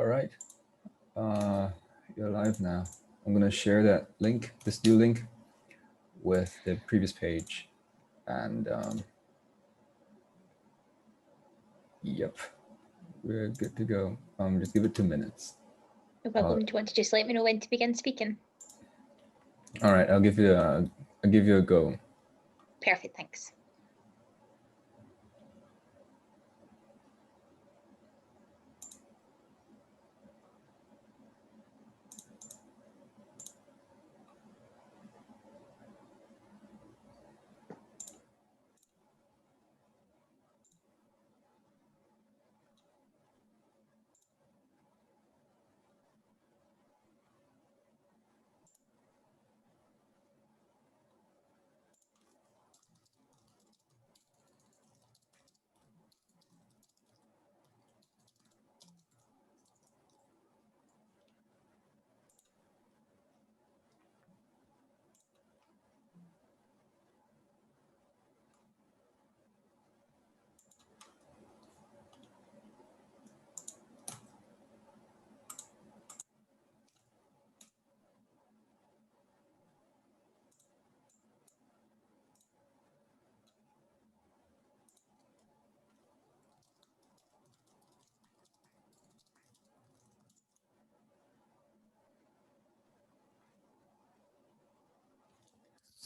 All right, you're live now. I'm gonna share that link, this new link, with the previous page, and yep, we're good to go. Just give it 2 minutes. No problem. Do you want to just let me know when to begin speaking? All right, I'll give you a go. Perfect, thanks.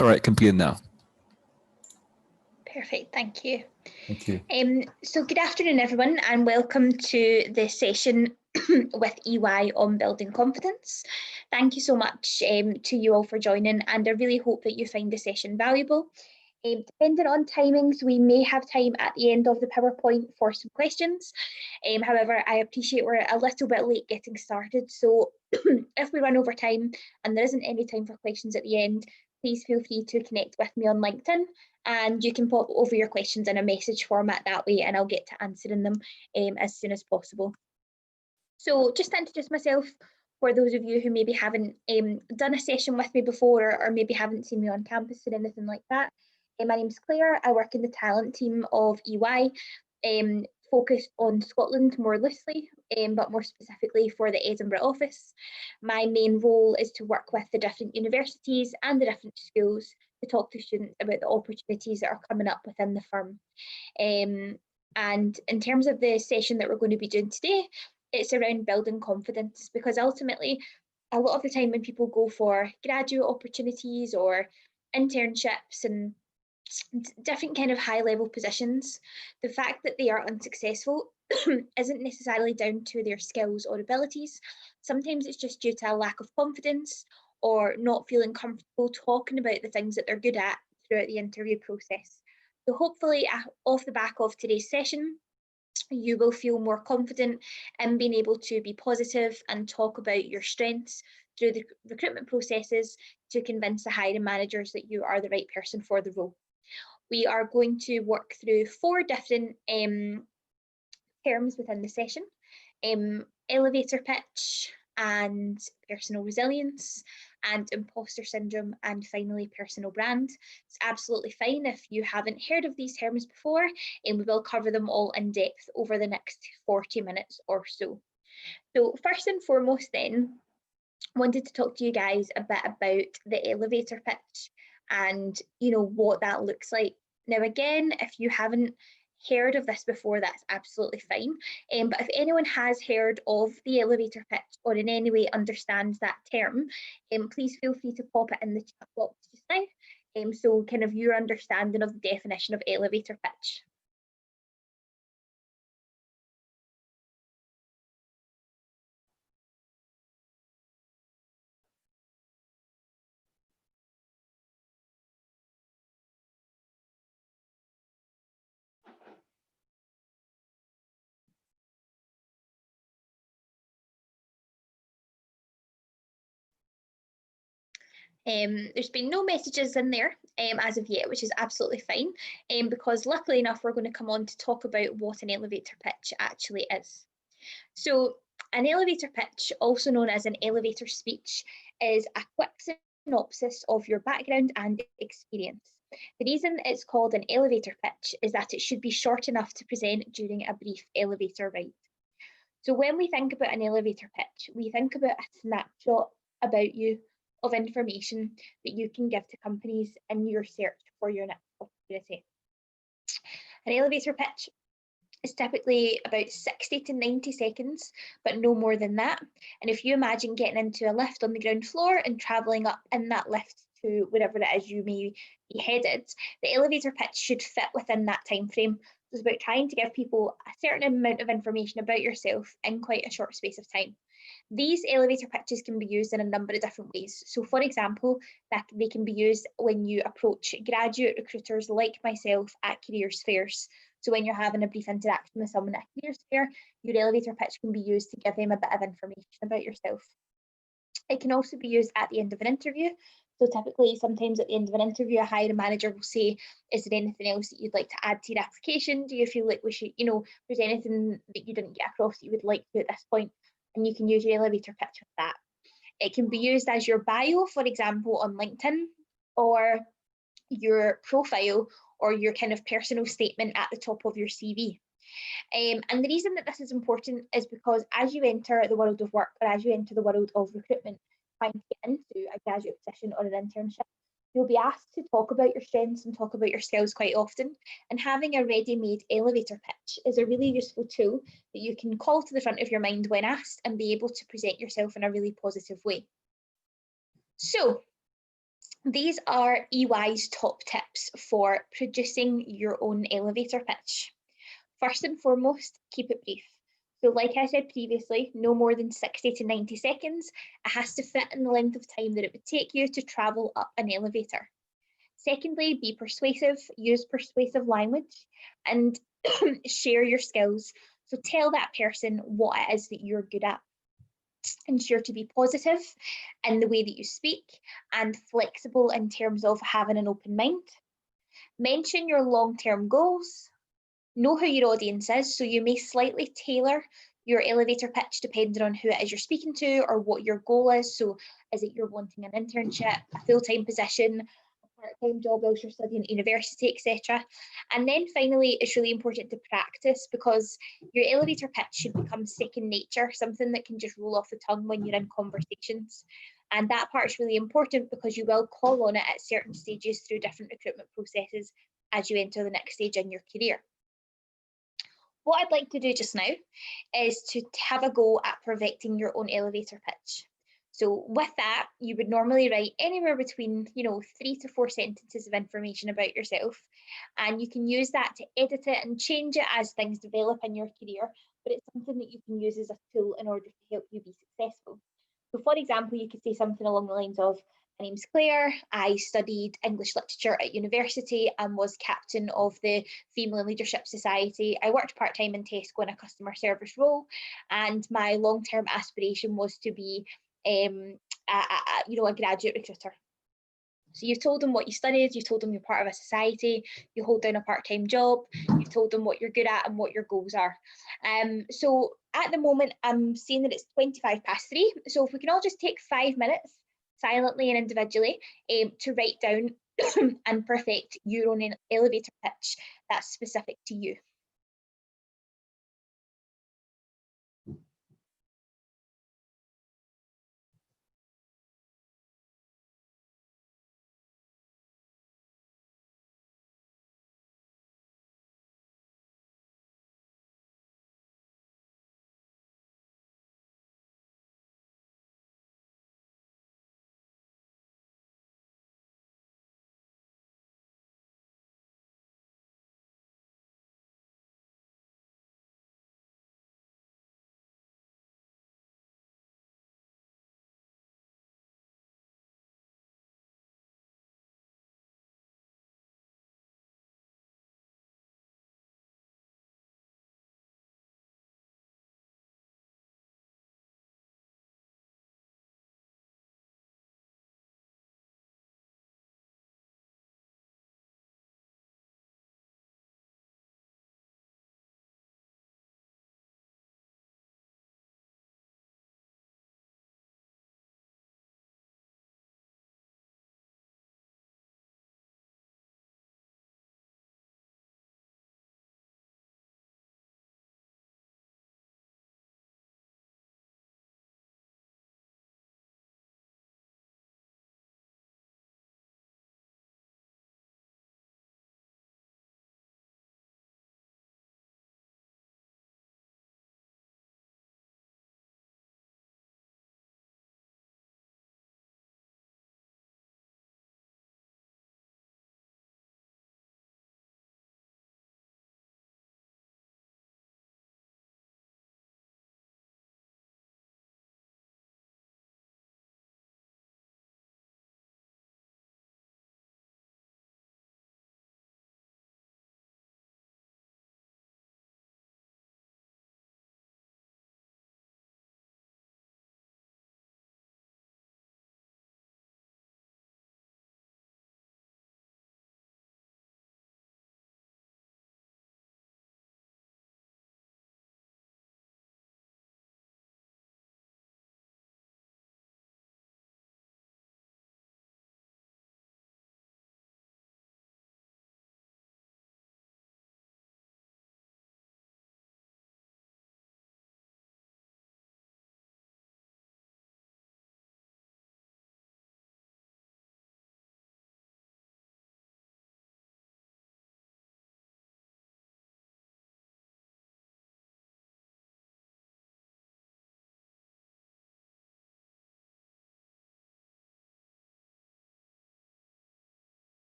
All right, can begin now. Perfect, thank you. Thank you. So good afternoon, everyone, and welcome to this session with EY on building confidence. Thank you so much to you all for joining, and I really hope that you find the session valuable. Depending on timings, we may have time at the end of the PowerPoint for some questions. However, I appreciate we're a little bit late getting started, so if we run over time and there isn't any time for questions at the end, please feel free to connect with me on LinkedIn, and you can pop over your questions in a message format that way, and I'll get to answering them as soon as possible. So just to introduce myself, for those of you who maybe haven't done a session with me before, or maybe haven't seen me on campus or anything like that, my name's Claire. I work in the talent team of EY, focused on Scotland more loosely, but more specifically for the Edinburgh office. My main role is to work with the different universities and the different schools to talk to students about the opportunities that are coming up within the firm. And in terms of the session that we're going to be doing today, it's around building confidence, because ultimately, a lot of the time when people go for graduate opportunities or internships and different kind of high level positions, the fact that they are unsuccessful isn't necessarily down to their skills or abilities. Sometimes it's just due to a lack of confidence or not feeling comfortable talking about the things that they're good at throughout the interview process. So hopefully off the back of today's session, you will feel more confident in being able to be positive and talk about your strengths through the recruitment processes to convince the hiring managers that you are the right person for the role. We are going to work through 4 different terms within the session: elevator pitch, and personal resilience, and imposter syndrome, and finally personal brand. It's absolutely fine if you haven't heard of these terms before, and we will cover them all in depth over the next 40 minutes or so. So first and foremost then, I wanted to talk to you guys a bit about the elevator pitch and what that looks like. Now again, if you haven't heard of this before, that's absolutely fine. But if anyone has heard of the elevator pitch or in any way understands that term, please feel free to pop it in the chat box just now. So kind of your understanding of the definition of elevator pitch. There's been no messages in there as of yet, which is absolutely fine, because luckily enough, we're going to come on to talk about what an elevator pitch actually is. So an elevator pitch, also known as an elevator speech, is a quick synopsis of your background and experience. The reason it's called an elevator pitch is that it should be short enough to present during a brief elevator ride. So when we think about an elevator pitch, we think about a snapshot about you of information that you can give to companies in your search for your next opportunity. An elevator pitch is typically about 60 to 90 seconds, but no more than that. And if you imagine getting into a lift on the ground floor and travelling up in that lift to wherever it is you may be headed, the elevator pitch should fit within that time frame. It's about trying to give people a certain amount of information about yourself in quite a short space of time. These elevator pitches can be used in a number of different ways. So for example, that they can be used when you approach graduate recruiters like myself at careers fairs. So when you're having a brief interaction with someone at a careers fair, your elevator pitch can be used to give them a bit of information about yourself. It can also be used at the end of an interview. So typically, sometimes at the end of an interview, a hiring manager will say, is there anything else that you'd like to add to your application? Do you feel like we should, if there's anything that you didn't get across that you would like to at this point? And you can use your elevator pitch with that. It can be used as your bio, for example, on LinkedIn, or your profile, or your kind of personal statement at the top of your CV. And the reason that this is important is because as you enter the world of work, or as you enter the world of recruitment, trying to get into a graduate position or an internship, you'll be asked to talk about your strengths and talk about your skills quite often. And having a ready-made elevator pitch is a really useful tool that you can call to the front of your mind when asked and be able to present yourself in a really positive way. So these are EY's top tips for producing your own elevator pitch. First and foremost, keep it brief. So like I said previously, no more than 60 to 90 seconds. It has to fit in the length of time that it would take you to travel up an elevator. Secondly, be persuasive, use persuasive language, and share your skills. So tell that person what it is that you're good at. Ensure to be positive in the way that you speak and flexible in terms of having an open mind. Mention your long-term goals. Know who your audience is, so you may slightly tailor your elevator pitch depending on who it is you're speaking to or what your goal is. So is it you're wanting an internship, a full-time position, a part-time job whilst you're studying at university, etc. And then finally, it's really important to practice, because your elevator pitch should become second nature, something that can just roll off the tongue when you're in conversations. And that part's really important because you will call on it at certain stages through different recruitment processes as you enter the next stage in your career. What I'd like to do just now is to have a go at perfecting your own elevator pitch. So with that, you would normally write anywhere between, 3 to 4 sentences of information about yourself, and you can use that to edit it and change it as things develop in your career, but it's something that you can use as a tool in order to help you be successful. So for example, you could say something along the lines of, my name's Claire, I studied English literature at university and was captain of the Female Leadership Society. I worked part-time in Tesco in a customer service role, and my long-term aspiration was to be a graduate recruiter. So you've told them what you studied, you've told them you're part of a society, you hold down a part-time job, you've told them what you're good at and what your goals are. So at the moment, I'm seeing that it's 3:25. So if we can all just take 5 minutes silently and individually to write down and perfect your own elevator pitch that's specific to you.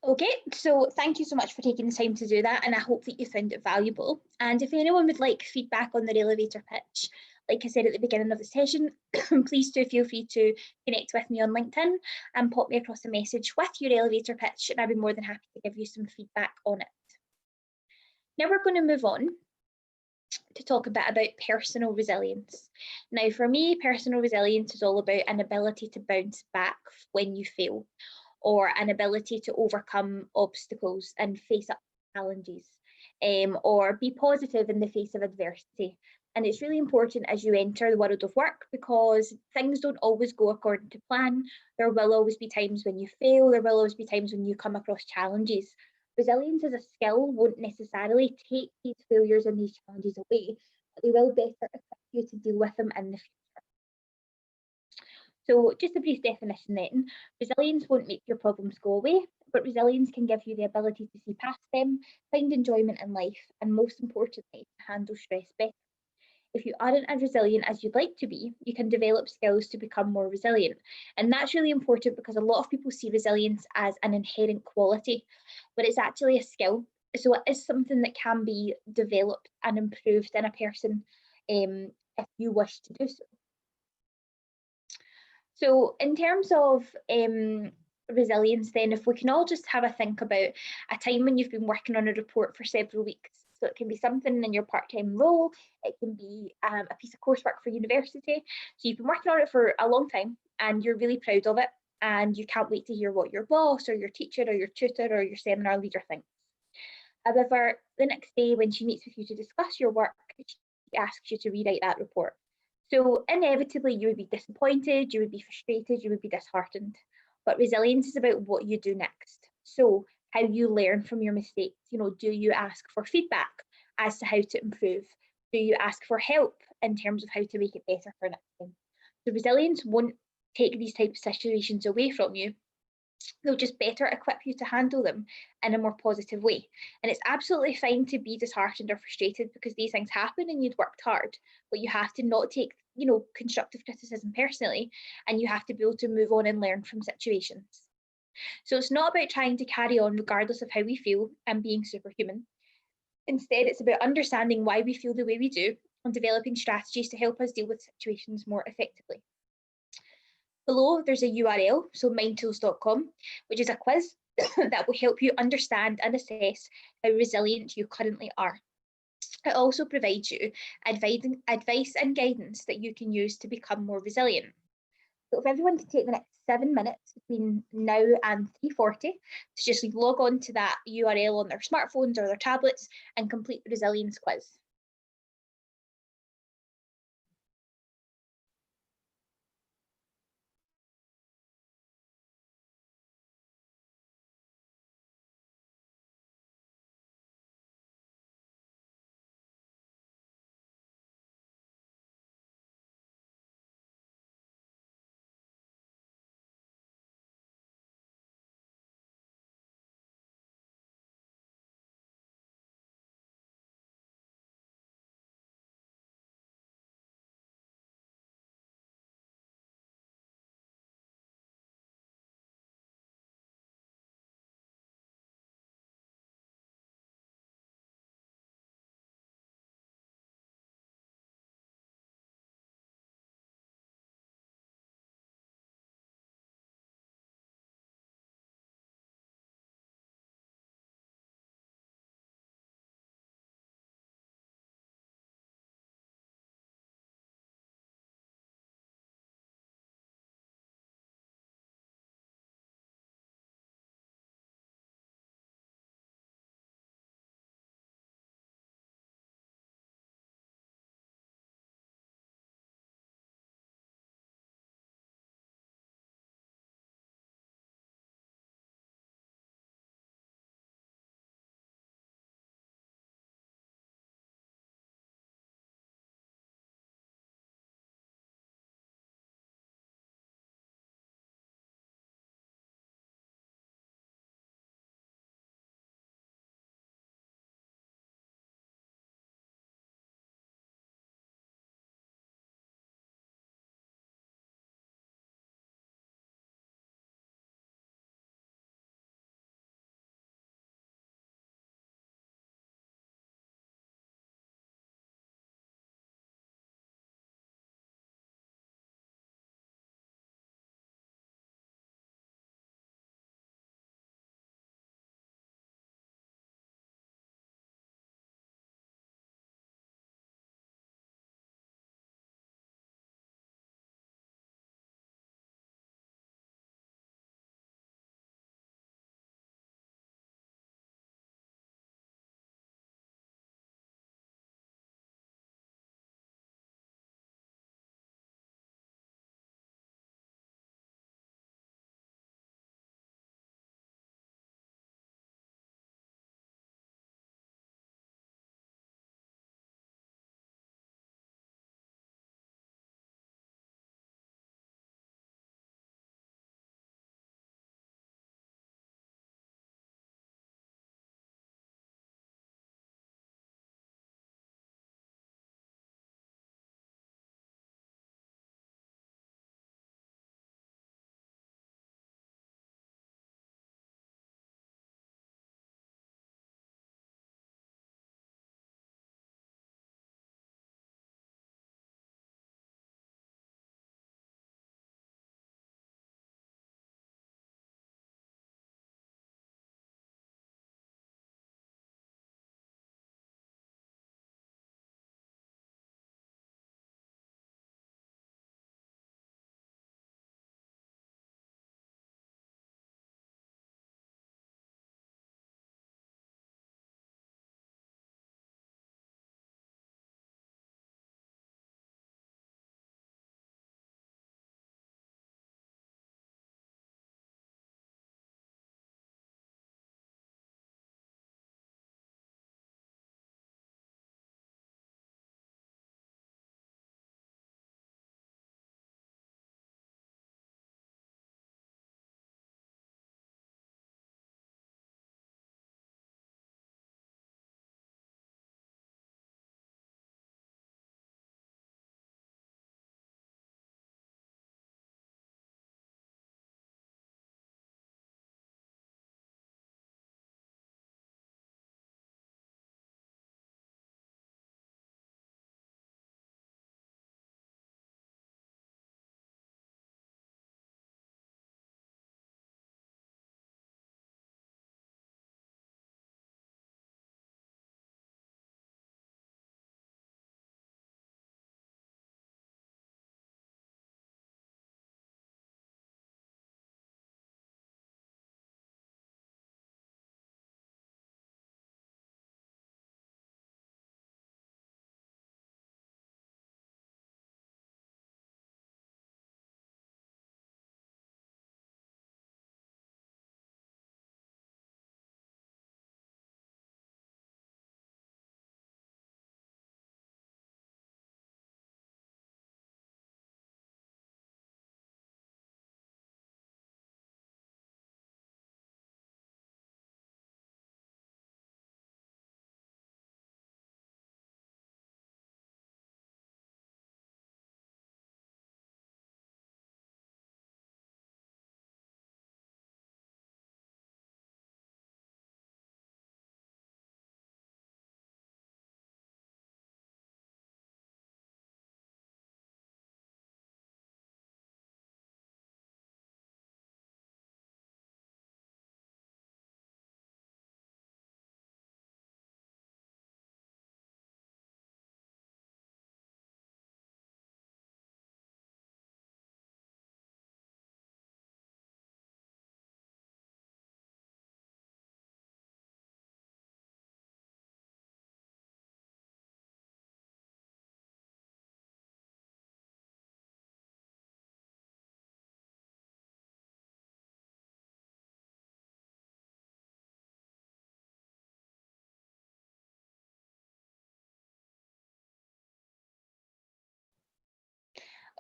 Okay, so thank you so much for taking the time to do that, and I hope that you found it valuable. And if anyone would like feedback on their elevator pitch, like I said at the beginning of the session, please do feel free to connect with me on LinkedIn and pop me across a message with your elevator pitch, and I'd be more than happy to give you some feedback on it. Now we're going to move on to talk a bit about personal resilience. Now, for me, personal resilience is all about an ability to bounce back when you fail, or an ability to overcome obstacles and face up challenges, or be positive in the face of adversity. And it's really important as you enter the world of work because things don't always go according to plan. There will always be times when you fail, there will always be times when you come across challenges. Resilience as a skill won't necessarily take these failures and these challenges away, but they will better equip you to deal with them in the future. So just a brief definition then, resilience won't make your problems go away, but resilience can give you the ability to see past them, find enjoyment in life, and most importantly, to handle stress better. If you aren't as resilient as you'd like to be, you can develop skills to become more resilient. And that's really important because a lot of people see resilience as an inherent quality, but it's actually a skill. So it is something that can be developed and improved in a person if you wish to do so. So, in terms of resilience, then, if we can all just have a think about a time when you've been working on a report for several weeks. So, it can be something in your part time role, it can be a piece of coursework for university. So, you've been working on it for a long time and you're really proud of it, and you can't wait to hear what your boss or your teacher or your tutor or your seminar leader thinks. However, the next day when she meets with you to discuss your work, she asks you to rewrite that report. So inevitably you would be disappointed, you would be frustrated, you would be disheartened. But resilience is about what you do next. So how you learn from your mistakes. Do you ask for feedback as to how to improve? Do you ask for help in terms of how to make it better for next time? So resilience won't take these types of situations away from you. They'll just better equip you to handle them in a more positive way. And it's absolutely fine to be disheartened or frustrated because these things happen and you'd worked hard, but you have to not take, constructive criticism personally, and you have to be able to move on and learn from situations. So it's not about trying to carry on regardless of how we feel and being superhuman. Instead, it's about understanding why we feel the way we do and developing strategies to help us deal with situations more effectively. Below, there's a URL, so mindtools.com, which is a quiz that will help you understand and assess how resilient you currently are. It also provides you advice and guidance that you can use to become more resilient. So if everyone can take the next 7 minutes between now and 3:40 to just log on to that URL on their smartphones or their tablets and complete the resilience quiz.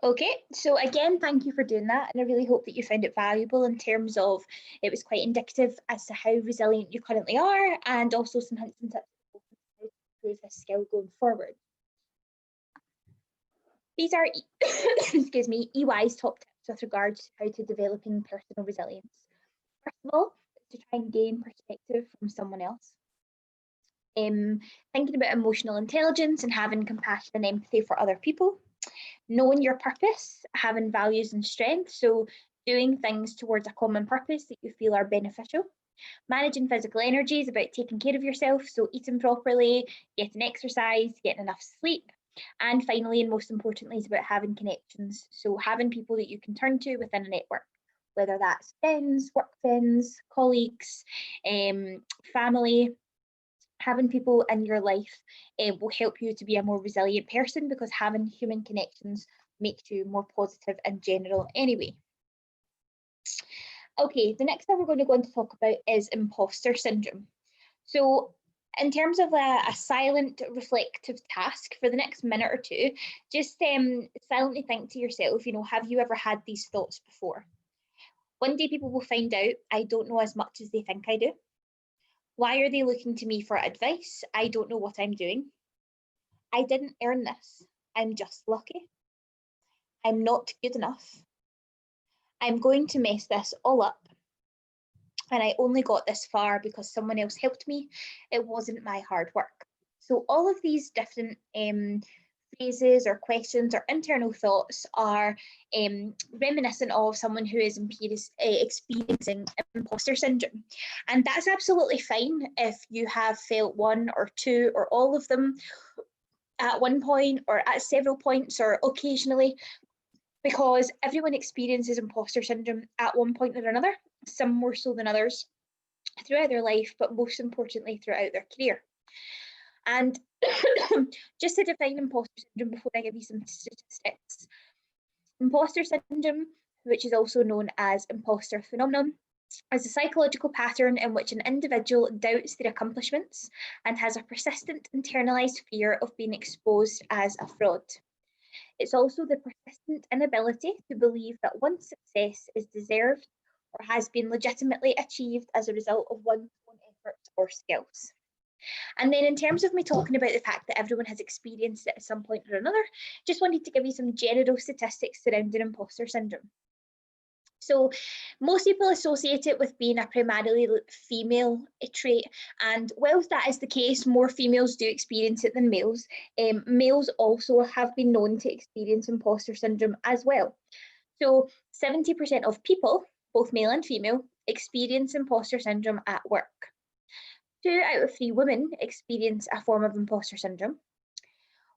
Okay, so again, thank you for doing that, and I really hope that you found it valuable in terms of it was quite indicative as to how resilient you currently are, and also some hints and tips on how to improve this skill going forward. These are, excuse me, EY's top tips with regards to how to developing personal resilience. First of all, to try and gain perspective from someone else. Thinking about emotional intelligence and having compassion and empathy for other people. Knowing your purpose, having values and strengths, so doing things towards a common purpose that you feel are beneficial. Managing physical energy is about taking care of yourself, so eating properly, getting exercise, getting enough sleep. And finally, and most importantly, is about having connections, so having people that you can turn to within a network, whether that's friends, work friends, colleagues, family. Having people in your life will help you to be a more resilient person, because having human connections makes you more positive in general anyway. Okay, the next thing we're going to go on to talk about is imposter syndrome. So in terms of a silent reflective task for the next minute or two, just silently think to yourself, have you ever had these thoughts before? One day people will find out I don't know as much as they think I do. Why are they looking to me for advice? I don't know what I'm doing. I didn't earn this. I'm just lucky. I'm not good enough. I'm going to mess this all up. And I only got this far because someone else helped me. It wasn't my hard work. So all of these different phrases or questions or internal thoughts are reminiscent of someone who is experiencing imposter syndrome. And that's absolutely fine if you have felt one or two or all of them at one point or at several points or occasionally, because everyone experiences imposter syndrome at one point or another, some more so than others throughout their life, but most importantly throughout their career. And just to define imposter syndrome before I give you some statistics, imposter syndrome, which is also known as imposter phenomenon, is a psychological pattern in which an individual doubts their accomplishments and has a persistent internalized fear of being exposed as a fraud. It's also the persistent inability to believe that one's success is deserved or has been legitimately achieved as a result of one's own efforts or skills. And then in terms of me talking about the fact that everyone has experienced it at some point or another, just wanted to give you some general statistics surrounding imposter syndrome. So most people associate it with being a primarily female trait, and whilst that is the case, more females do experience it than males. Males also have been known to experience imposter syndrome as well. So 70% of people, both male and female, experience imposter syndrome at work. 2 out of 3 women experience a form of imposter syndrome.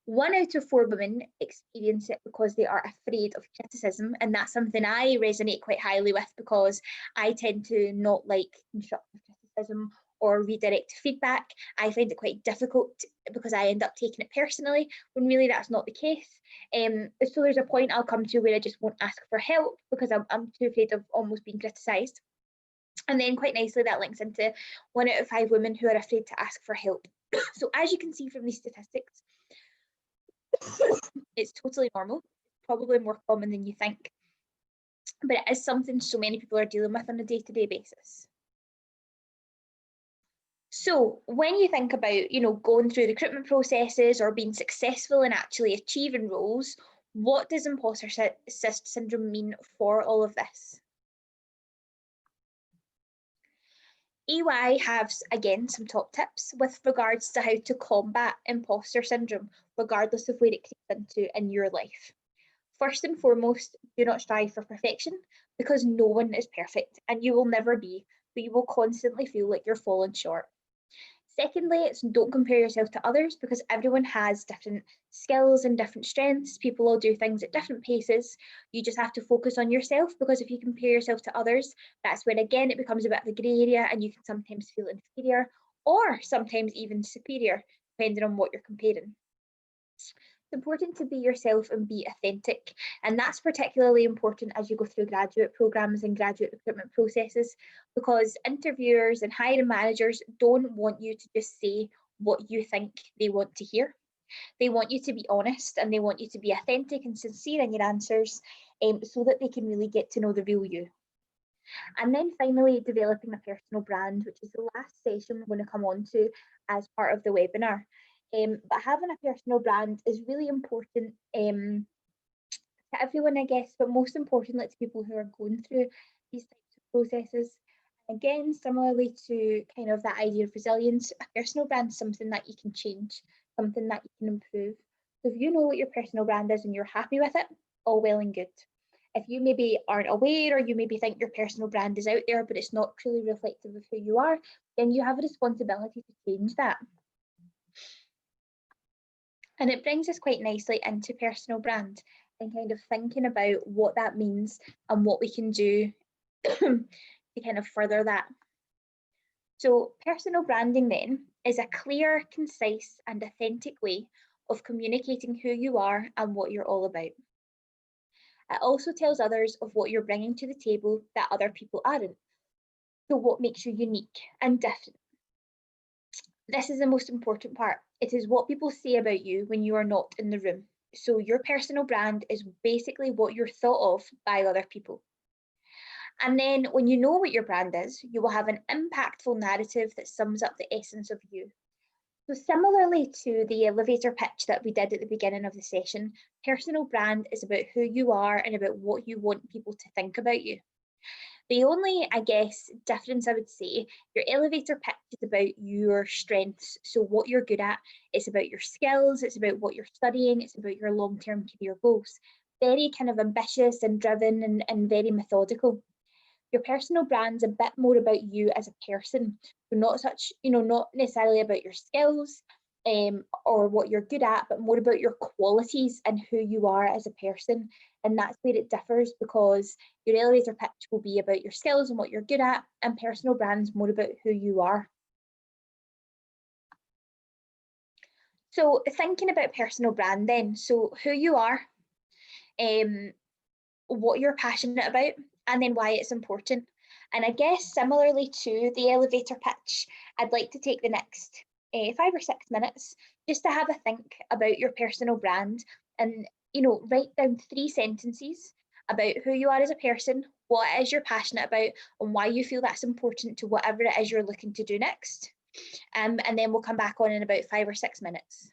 1 out of 4 women experience it because they are afraid of criticism, and that's something I resonate quite highly with, because I tend to not like constructive criticism or redirect feedback. I find it quite difficult because I end up taking it personally when really that's not the case. So there's a point I'll come to where I just won't ask for help because I'm too afraid of almost being criticised. And then quite nicely that links into 1 out of 5 women who are afraid to ask for help. So as you can see from these statistics, it's totally normal, probably more common than you think, but it is something so many people are dealing with on a day-to-day basis. So when you think about, going through recruitment processes or being successful in actually achieving roles, what does imposter syndrome mean for all of this? EY has, again, some top tips with regards to how to combat imposter syndrome, regardless of where it creeps into in your life. First and foremost, do not strive for perfection, because no one is perfect and you will never be, but you will constantly feel like you're falling short. Secondly, it's don't compare yourself to others, because everyone has different skills and different strengths. People all do things at different paces. You just have to focus on yourself, because if you compare yourself to others, that's when again it becomes a bit of a grey area and you can sometimes feel inferior or sometimes even superior, depending on what you're comparing. It's important to be yourself and be authentic, and that's particularly important as you go through graduate programs and graduate recruitment processes, because interviewers and hiring managers don't want you to just say what you think they want to hear. They want you to be honest and they want you to be authentic and sincere in your answers, so that they can really get to know the real you. And then finally, developing a personal brand, which is the last session we're going to come on to as part of the webinar. But having a personal brand is really important to everyone, I guess, but most importantly to people who are going through these types of processes. Again, similarly to kind of that idea of resilience, a personal brand is something that you can change, something that you can improve. So if you know what your personal brand is and you're happy with it, all well and good. If you maybe aren't aware, or you maybe think your personal brand is out there, but it's not truly reflective of who you are, then you have a responsibility to change that. And it brings us quite nicely into personal brand and kind of thinking about what that means and what we can do to kind of further that. So personal branding then is a clear, concise and authentic way of communicating who you are and what you're all about. It also tells others of what you're bringing to the table that other people aren't. So what makes you unique and different. This is the most important part. It is what people say about you when you are not in the room. So your personal brand is basically what you're thought of by other people. And then when you know what your brand is, you will have an impactful narrative that sums up the essence of you. So similarly to the elevator pitch that we did at the beginning of the session, personal brand is about who you are and about what you want people to think about you. The only, I guess, difference I would say, your elevator pitch is about your strengths. So what you're good at, it's about your skills, it's about what you're studying, it's about your long-term career goals. Very kind of ambitious and driven and very methodical. Your personal brand's a bit more about you as a person. So not such, not necessarily about your skills or what you're good at, but more about your qualities and who you are as a person. And that's where it differs, because your elevator pitch will be about your skills and what you're good at, and personal brand's more about who you are. So thinking about personal brand then, so who you are, what you're passionate about, and then why it's important. And I guess similarly to the elevator pitch, I'd like to take the next 5 or 6 minutes just to have a think about your personal brand and, write down 3 sentences about who you are as a person, what it is you're passionate about, and why you feel that's important to whatever it is you're looking to do next. And then we'll come back on in about 5 or 6 minutes.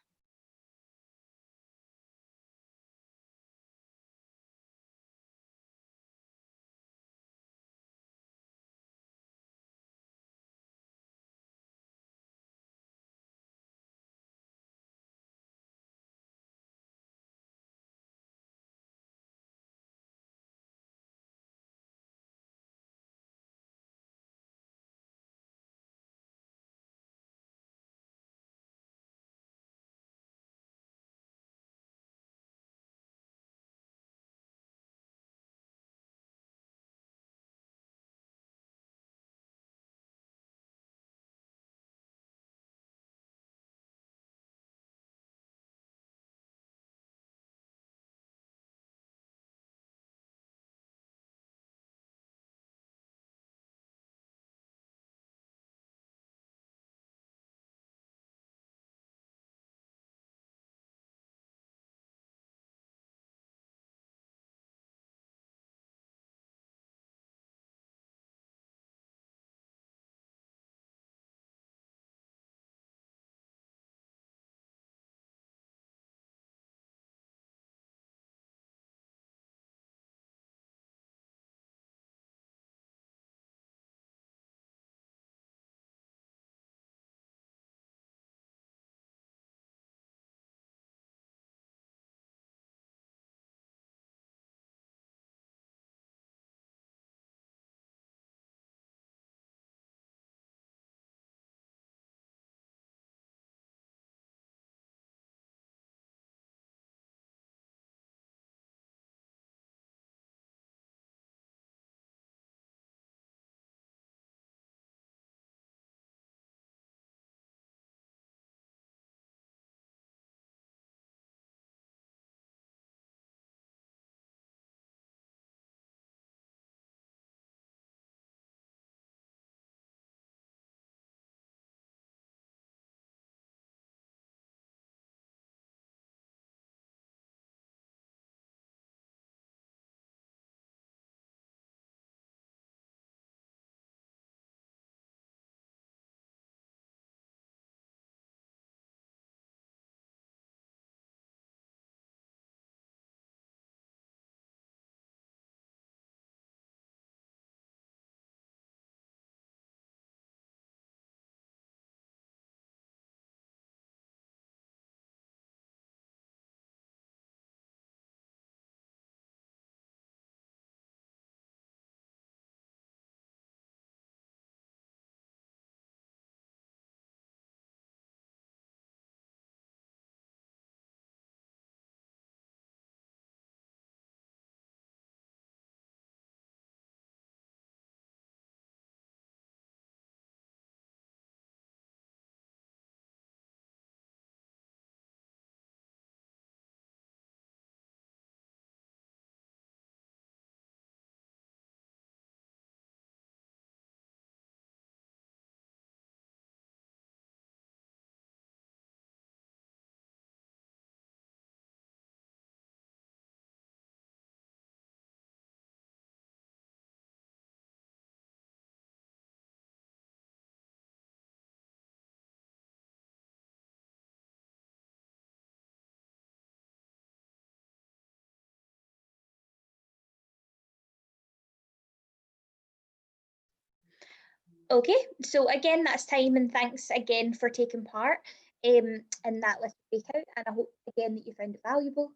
Okay, so again, that's time, and thanks again for taking part in that little breakout. And I hope again that you found it valuable.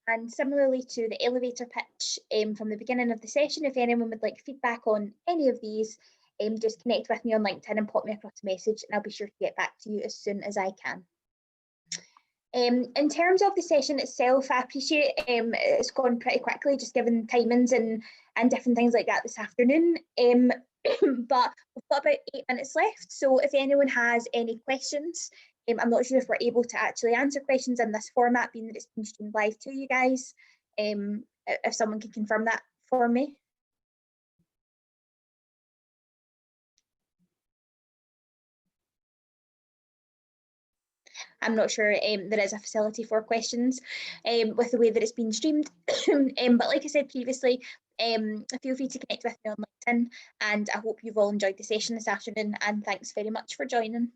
And similarly to the elevator pitch from the beginning of the session, if anyone would like feedback on any of these, just connect with me on LinkedIn and pop me across a message, and I'll be sure to get back to you as soon as I can. In terms of the session itself, I appreciate it's gone pretty quickly, just given timings and different things like that this afternoon. But we've got about 8 minutes left. So if anyone has any questions, I'm not sure if we're able to actually answer questions in this format, being that it's been streamed live to you guys. If someone can confirm that for me. I'm not sure there is a facility for questions with the way that it's been streamed. But like I said previously, feel free to connect with me on LinkedIn, and I hope you've all enjoyed the session this afternoon, and thanks very much for joining.